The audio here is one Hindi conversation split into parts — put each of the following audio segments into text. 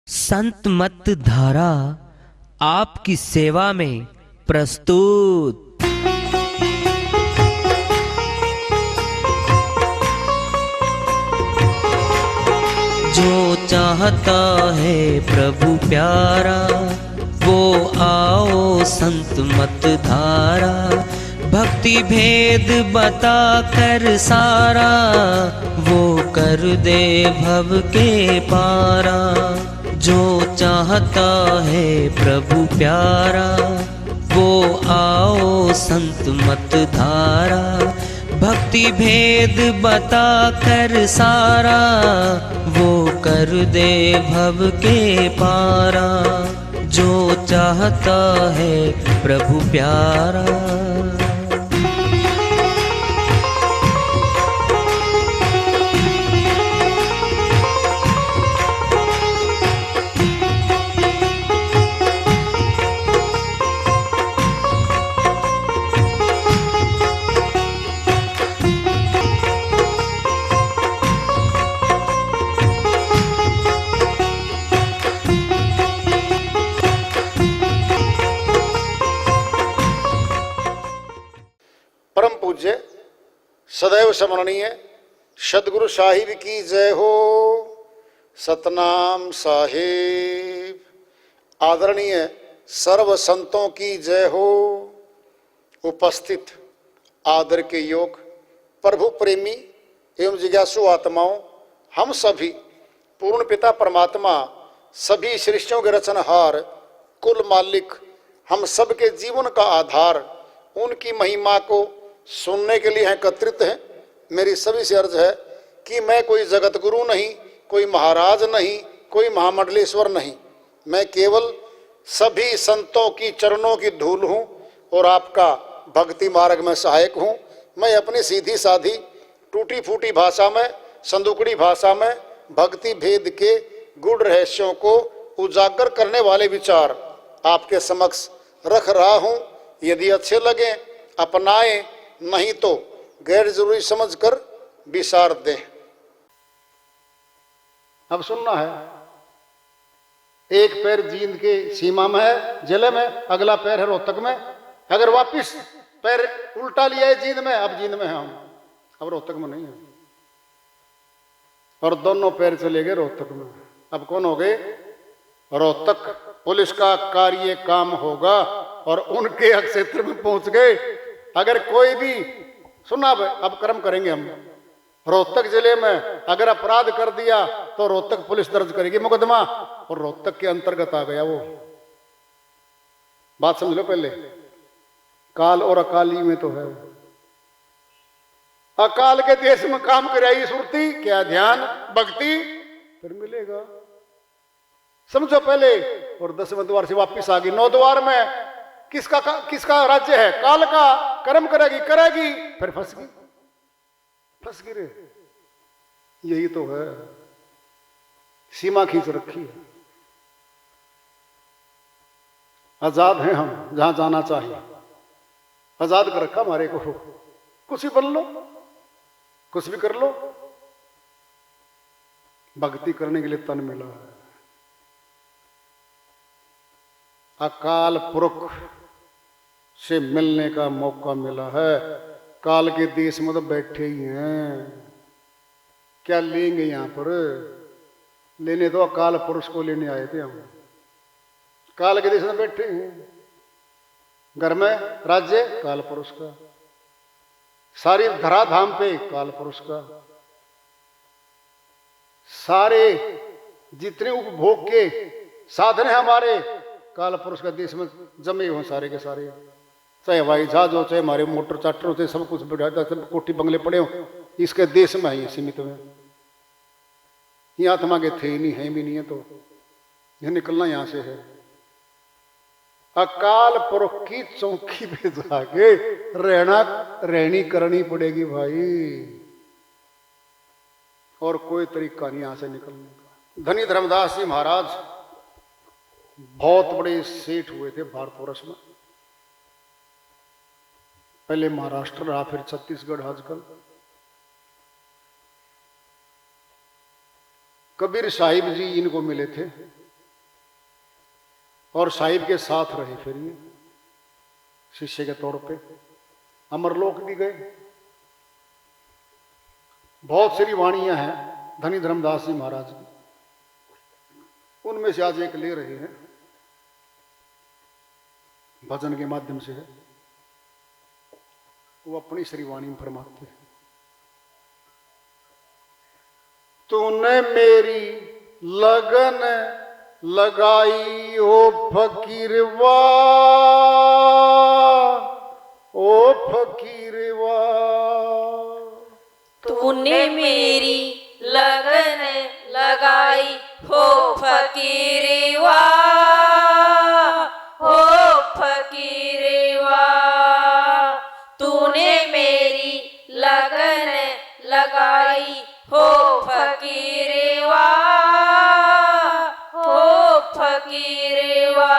संत मत धारा आपकी सेवा में प्रस्तुत। जो चाहता है प्रभु प्यारा वो आओ संत मत धारा। भक्ति भेद बता कर सारा वो कर दे भव के पारा। जो चाहता है प्रभु प्यारा वो आओ संत मत धारा। भक्ति भेद बता कर सारा वो कर दे भव के पारा। जो चाहता है प्रभु प्यारा। परम पूज्य सदैव स्मरणीय सदगुरु साहिब की जय हो। सतनाम साहिब। आदरणीय सर्व संतों की जय हो। उपस्थित आदर के योग प्रभु प्रेमी एवं जिज्ञासु आत्माओं, हम सभी पूर्ण पिता परमात्मा सभी सृष्टियों के रचनहार कुल मालिक हम सबके जीवन का आधार उनकी महिमा को सुनने के लिए एकत्रित हैं। मेरी सभी से अर्ज है कि मैं कोई जगत गुरु नहीं, कोई महाराज नहीं, कोई महामंडलेश्वर नहीं। मैं केवल सभी संतों की चरणों की धूल हूँ और आपका भक्ति मार्ग में सहायक हूँ। मैं अपनी सीधी साधी टूटी फूटी भाषा में, संदुकड़ी भाषा में भक्ति भेद के गूढ़ रहस्यों को उजागर करने वाले विचार आपके समक्ष रख रहा हूँ। यदि अच्छे लगे अपनाएं, नहीं तो गैर जरूरी समझकर विसार दें। अब सुनना है, एक पैर जींद के सीमा में है जिले में, अगला पैर है रोहतक में। अगर वापिस पैर उल्टा लिया है जींद में, अब जींद में है हम, अब रोहतक में नहीं है। और दोनों पैर चले गए रोहतक में। अब कौन हो गए? रोहतक पुलिस का कार्य काम होगा और उनके क्षेत्र में पहुंच गए। अगर कोई भी सुना, अब कर्म करेंगे हम। रोहतक जिले में अगर अपराध कर दिया तो रोहतक पुलिस दर्ज करेगी मुकदमा और रोहतक के अंतर्गत आ गया वो। बात समझ लो पहले। काल और अकाली में तो है। अकाल के देश में काम कराई सुरती, क्या ध्यान भक्ति फिर मिलेगा। समझो पहले। और 10वें द्वार से वापिस आ गई। 9 द्वार में किसका राज्य है? काल का। कर्म करेगी फिर फंस गई रे। यही तो है, सीमा खींच रखी है। आजाद हैं हम, जहां जाना चाहिए आजाद कर रखा हमारे को। कुछ भी बन लो, कुछ भी कर लो, भक्ति करने के लिए तन मिला है। अकाल पुरख से मिलने का मौका मिला है। काल के देश में तो बैठे ही हैं, क्या लेंगे यहां पर? लेने तो अकाल पुरुष को लेने आए थे हम। काल के देश में बैठे हैं। घर में राज्य काल पुरुष का, सारी धराधाम पे काल पुरुष का, सारे जितने उपभोग के साधन है हमारे काल पुरुष का देश में जमे हो सारे के सारे। चाहे हवाई जहाज हो, चाहे हमारे मोटर चाटर हो, चाहे सब कुछ बैठा, सब कोठी बंगले पड़े हो, इसके देश में है सीमित में। ये आत्मा के थे ही नहीं, है भी नहीं है, तो यह निकलना यहां से है। अकाल पुरख की चौकी पे जाके रहनी करनी पड़ेगी भाई। और कोई तरीका नहीं यहां से निकलने का। धनी धर्मदास जी महाराज बहुत बड़े सेठ हुए थे भारतवर्ष में। पहले महाराष्ट्र रहा, फिर छत्तीसगढ़। आजकल कबीर साहिब जी इनको मिले थे। और साहिब के साथ रहे, फिर ये शिष्य के तौर पे अमरलोक भी गए। बहुत सारी वाणियां हैं धनी धर्मदास जी महाराज की, उनमें से आज एक ले रहे हैं, भजन के माध्यम से है। वो अपनी श्री वाणी में फरमाते हैं, तूने मेरी लगन लगाई ओ फकीरवा, ओ फकीरवा। तूने मेरी लगन लगाई हो फकीरवा, हो फकीरवा। तूने मेरी लगन लगाई हो फकीरवा, हो फकीरवा।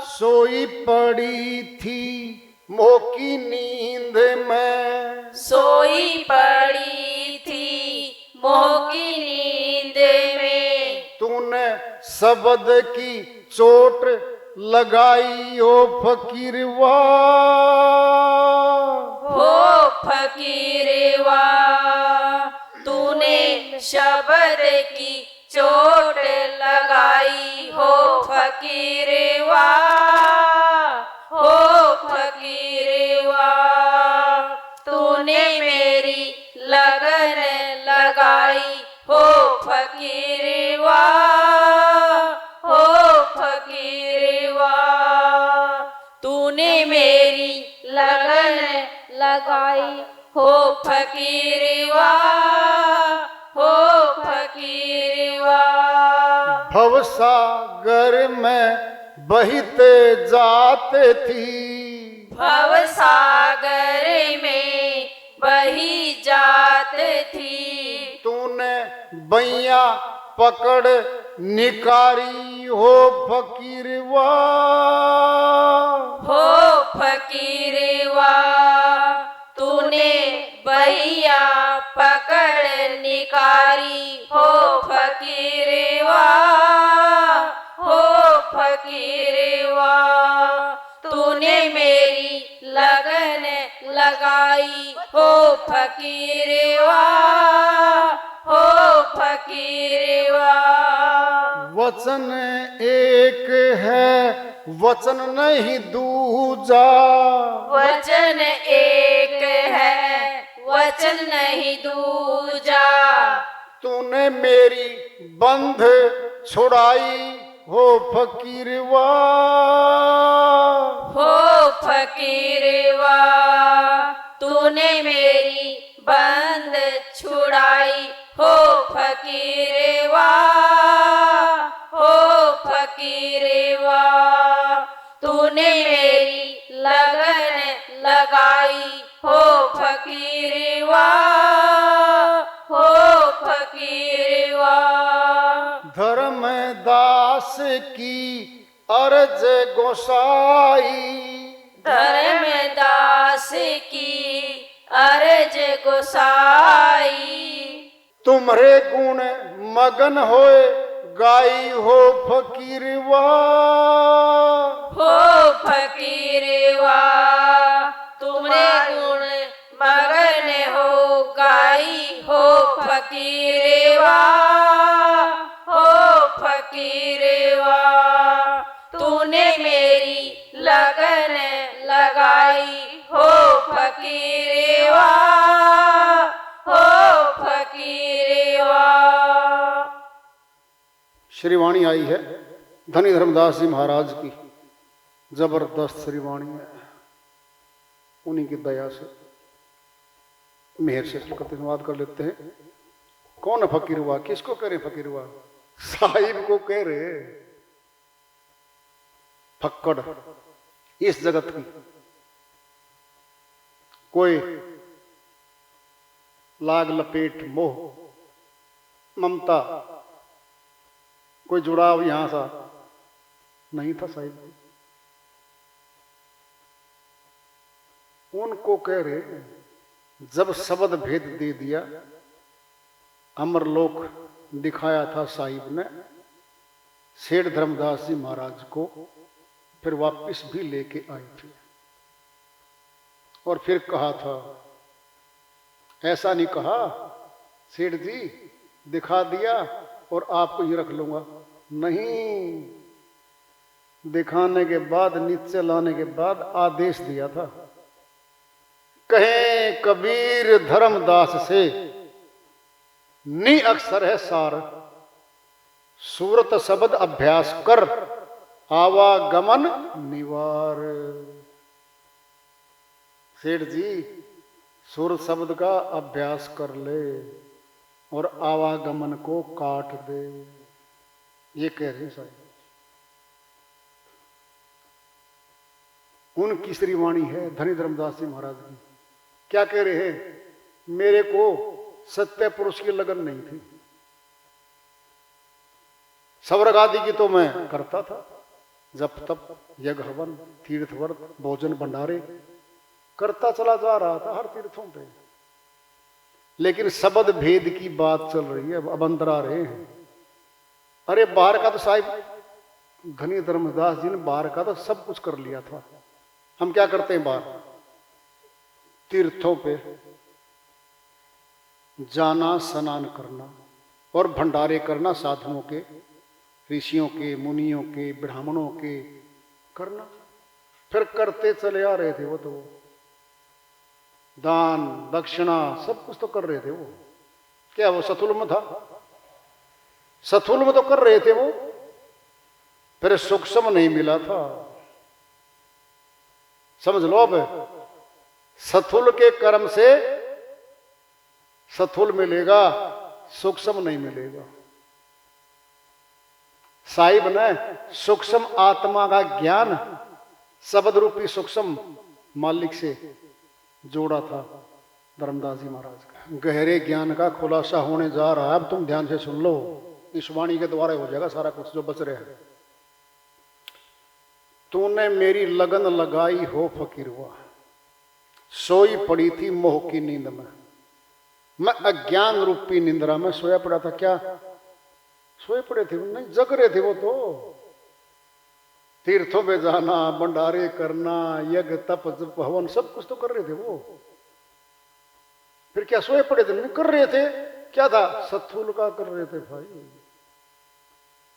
सोई पड़ी थी मोकी नींद में, सोई पड़ी थी मोह की नींद में। तूने शब्द की चोट लगाई ओ फकीरवा, हो फकीरवा। तूने शब्द की चोट लगाई हो फकीरवा, हो फकीरवा। तूने मेरी लगन लगाई हो फकीरवा, हो फकीरवा। तूने मेरी लगन लगाई हो फकीरवा, हो फकीरवा। भवसागर में बहते जाते थी, भव सागर में बही जात थी। तूने बैया पकड़ निकारी हो फकीरवा, हो फकीरवा। तूने बैया पकड़ निकारी हो फकीरवा, हो फकीरवा। तूने मेरी लगन लगाई हो फकीरवा, हो फकीरवा। वचन एक है वचन नहीं दूजा, वचन एक है वचन नहीं दूजा। तूने मेरी बंध छुड़ाई हो फकीरवा, हो फकीरवा। तूने मेरी बंद छुड़ाई हो फकीरवा, हो फकीरवा। तूने मेरी लगन लगाई हो फकीरवा, हो फकीरवा। धर्मदास की अर्ज गोसाई, धर्मदास की अर्ज गोसाई। तुम्हारे गुण मगन होए गाई हो फकीरवा, हो फकीरवा। तुम्हारे गुण मगन हो गाई हो फकीरवा, हो फकीरवा। तूने मेरी लगन लगाई हो फकीरवा, हो फकीरवा। श्रीवाणी आई है धनी धर्मदास जी महाराज की, जबरदस्त श्रीवाणी है। उन्हीं की दया से मेहर से इसको अनुवाद कर लेते हैं। कौन है फकीर हुआ? किसको कह रहे फकीर हुआ? साहिब को कह रहे। फक्कड़ इस जगत की कोई लाग लपेट मोह ममता कोई जुड़ाव यहां सा नहीं था साहिब। उनको कह रहे जब शब्द भेद दे दिया, अमरलोक दिखाया था साहिब ने, सेठ धर्मदास जी महाराज को फिर वापस भी लेके आए थे और फिर कहा था, ऐसा नहीं कहा सेठ जी दिखा दिया और आपको ये रख लूंगा, नहीं, दिखाने के बाद नीचे लाने के बाद आदेश दिया था, कहे कबीर धर्मदास से नी अक्षर है सार, सूरत शब्द अभ्यास कर आवागमन निवार। सेठ जी सूरत शब्द का अभ्यास कर ले और आवागमन को काट दे, ये कह रहे हैं साहब। उनकी श्रीवाणी है धनी धर्मदास जी महाराज की। क्या कह रहे हैं, मेरे को सत्य पुरुष की लगन नहीं थी, स्वर्ग आदि की तो मैं करता था, जप तप यज्ञ हवन तीर्थ व्रत भोजन भंडारे करता चला जा रहा था हर तीर्थों पे, लेकिन शब्द भेद की बात चल रही है, अब अंदर आ रहे हैं। अरे बाहर का तो साहिब धनी धर्मदास जी ने बाहर का तो सब कुछ कर लिया था। हम क्या करते हैं, बाहर तीर्थों पे जाना, स्नान करना और भंडारे करना, साधुओं के, ऋषियों के, मुनियों के, ब्राह्मणों के करना, फिर करते चले आ रहे थे वो तो, दान दक्षिणा सब कुछ तो कर रहे थे वो। क्या वो सथुल में था, सथुल में तो कर रहे थे वो, फिर सूक्ष्म नहीं मिला था। समझ लो, अब सथुल के कर्म से सथुल मिलेगा, सूक्ष्म नहीं मिलेगा। साहिब ने सूक्ष्म आत्मा का ज्ञान शब्द रूपी सूक्ष्म मालिक से जोड़ा था धर्मदास जी महाराज का। गहरे ज्ञान का खुलासा होने जा रहा है, अब तुम ध्यान से सुन लो, इस वाणी के द्वारा हो जाएगा सारा कुछ जो बच रहा है। तूने मेरी लगन लगाई हो फकीरवा, सोई पड़ी थी मोह की नींद में, मैं अज्ञान रूपी निंद्रा में सोया पड़ा था। क्या सोए पड़े थे? नहीं, जग रहे थे वो तो। तीर्थों पे जाना, भंडारे करना, यज्ञ तप जप हवन सब कुछ तो कर रहे थे वो। फिर क्या सोए पड़े थे? नहीं, कर रहे थे। क्या था? सत्थुल का कर रहे थे भाई।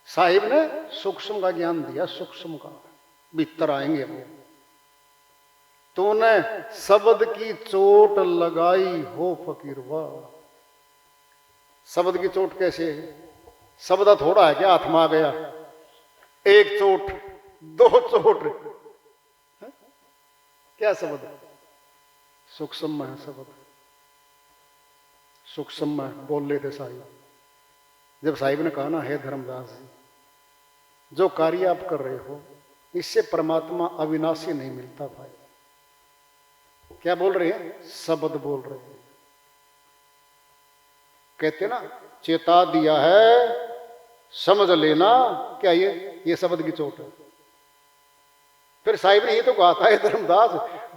साहिब ने सूक्ष्म का ज्ञान दिया, सूक्ष्म का, भीतर आएंगे वो। तूने शब्द की चोट लगाई हो फकीरवा। शब्द की चोट कैसे? शब्द थोड़ा है क्या हाथ में आ गया? एक चोट, दो चोट, क्या शब्द है? सूक्ष्म है शब्द, सूक्ष्म है। बोल रहे थे साहिब, जब साहिब ने कहा ना, हे धर्मदास जी, जो कार्य आप कर रहे हो इससे परमात्मा अविनाशी नहीं मिलता भाई। क्या बोल रहे हैं? शब्द बोल रहे हैं। कहते ना, चेता दिया है समझ लेना। क्या ये शब्द की चोट है? फिर साहिब ने ये तो कहा था, हे धर्मदास,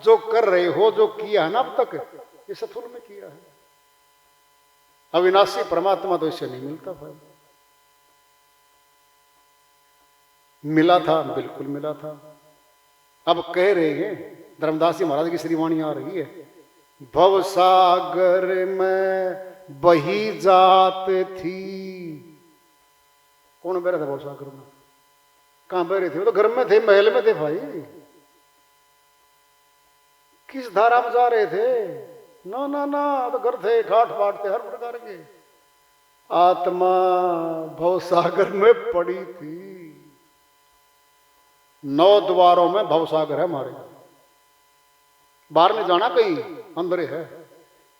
जो कर रहे हो, जो किया है ना अब तक, ये सथुल में किया है। अविनाशी परमात्मा तो इससे नहीं मिलता भाई। मिला था, बिल्कुल मिला था। अब कह रहे हैं, धर्मदास जी महाराज की श्रीवाणी आ रही है, भव सागर में बही जात थी। कौन बह रहा था भव सागर में? कहां बह रहे थे? वो तो घर में थे, महल में थे भाई। किस धारा में जा रहे थे? ना ना ना, तो घर थे, ठाठ बाट थे हर प्रकार के। आत्मा भव सागर में पड़ी थी। 9 द्वारों में भवसागर है हमारे, बाहर नहीं जाना कहीं, अंदर है।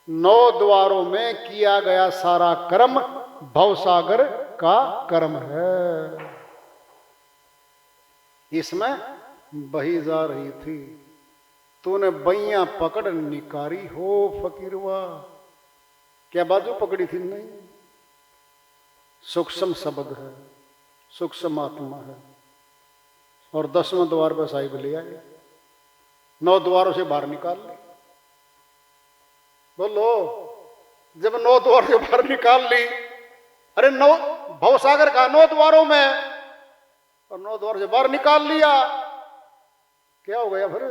9 द्वारों में किया गया सारा कर्म भवसागर का कर्म है। इसमें बही जा रही थी, तूने बइया पकड़ निकारी हो फकीरवा। क्या बाजू पकड़ी थी? नहीं, सूक्ष्म शब्द है, सूक्ष्म आत्मा है। और 10वें द्वार पर साहिब ले आए, 9 द्वारों से बाहर निकाल ली। बोलो, जब 9 द्वार से बाहर निकाल ली, अरे 9 भवसागर का 9 द्वारों में और 9 द्वार से बाहर निकाल लिया। क्या हो गया फिर?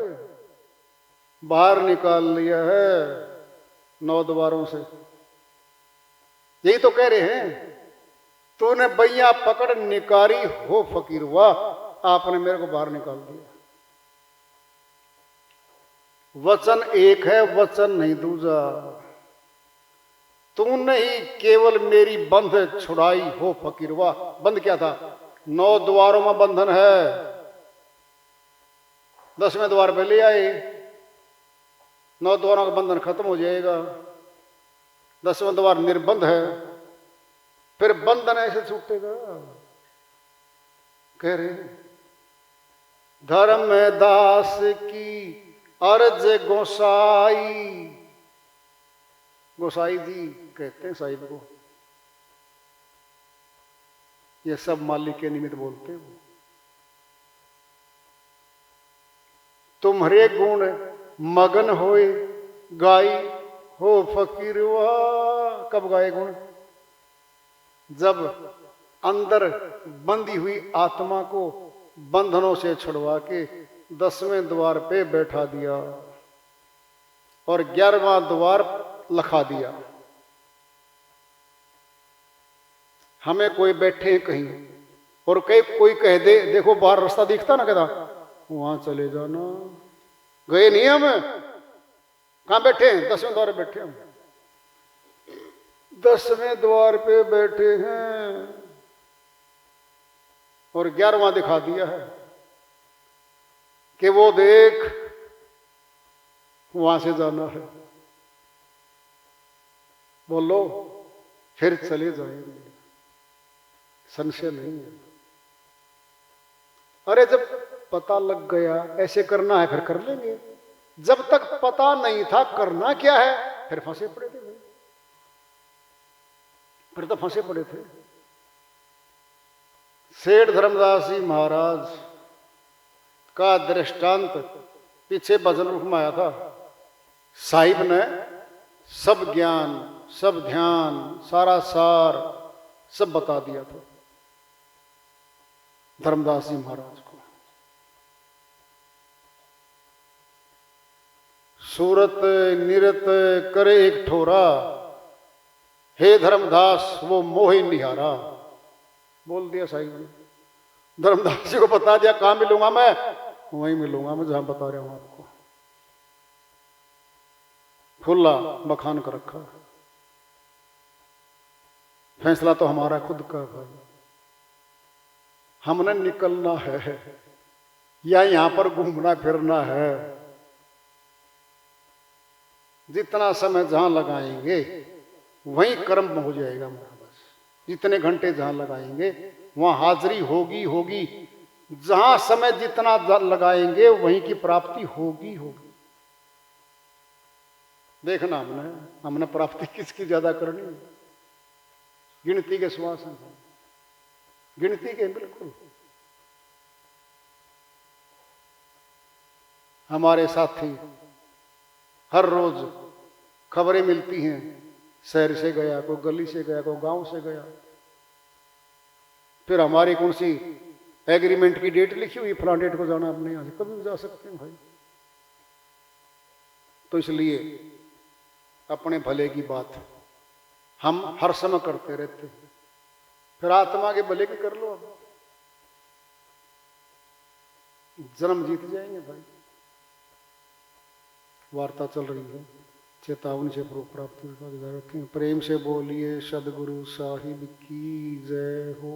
बाहर निकाल लिया है 9 द्वारों से। यही तो कह रहे हैं, तूने बैया पकड़ निकारी हो फकीर हुआ, आपने मेरे को बाहर निकाल दिया। वचन एक है, वचन नहीं दूजा। तूने ही केवल मेरी बंध छुड़ाई हो फकीर हुआ। बंध क्या था? 9 द्वारों में बंधन है, 10वें द्वार पे ले आए, 9 द्वारों का बंधन खत्म हो जाएगा, 10वां द्वार निर्बंध है, फिर बंधन ऐसे छूटेगा। कह रहे धर्म दास की अर्ज गोसाई। गोसाई जी कहते हैं साहिब को, ये सब मालिक के निमित्त बोलते हो। तुम्हारे गुण मगन होए गाई हो फकीरवा। कब गाए गुण? जब अंदर बंधी हुई आत्मा को बंधनों से छुड़वा के 10वें द्वार पे बैठा दिया और 11वां द्वार लखा दिया। हमें कोई बैठे कहीं और कोई कह दे, देखो बाहर रास्ता दिखता ना, कहता वहां चले जाना। गए नहीं हम, कहां बैठे हैं? 10वें द्वार पे बैठे हम, 10वें द्वार पे बैठे हैं और 11वां दिखा दिया है कि वो देख वहां से जाना है। बोलो, फिर चले जाएंगे, संशय नहीं है। अरे जब पता लग गया ऐसे करना है, फिर कर लेंगे। जब तक पता नहीं था करना क्या है, फिर फंसे पड़े थे। फिर तो फंसे पड़े थे। सेठ धर्मदास जी महाराज का दृष्टांत पीछे भजन रूप में आया था। साहिब ने सब ज्ञान, सब ध्यान, सारा सार सब बता दिया था धर्मदास जी महाराज को। सूरत निरत करे एक ठोरा, हे धर्मदास वो मोहि निहारा। बोल दिया साहिब ने। धर्मदास जी को बता दिया, कहां मिलूंगा मैं? वहीं मिलूंगा मैं जहां बता रहा हूं आपको। खुला बखान कर रखा। फैसला तो हमारा खुद का भाई। हमने निकलना है या यहां पर घूमना फिरना है। जितना समय जहां लगाएंगे वहीं कर्म हो जाएगा हमारा। बस जितने घंटे जहां लगाएंगे वहां हाजिरी होगी होगी। जहां समय जितना लगाएंगे वहीं की प्राप्ति होगी होगी। देखना हमने प्राप्ति किसकी ज्यादा करनी है? गिनती के श्वास हैं, गिनती के बिल्कुल। हमारे साथी हर रोज खबरें मिलती हैं, शहर से गया, कोई गली से गया, कोई गांव से गया। फिर हमारी कौन सी एग्रीमेंट की डेट लिखी हुई, फलां डेट को जाना, अपने यहां से कभी भी जा सकते हैं भाई। तो इसलिए अपने भले की बात हम हर समय करते रहते हैं, फिर आत्मा के भले की कर लो। अब जन्म जीत जाएंगे भाई। वार्ता चल रही है, चेतावनी से प्राप्ति रखें। प्रेम से बोलिए सदगुरु साहिब की जय हो।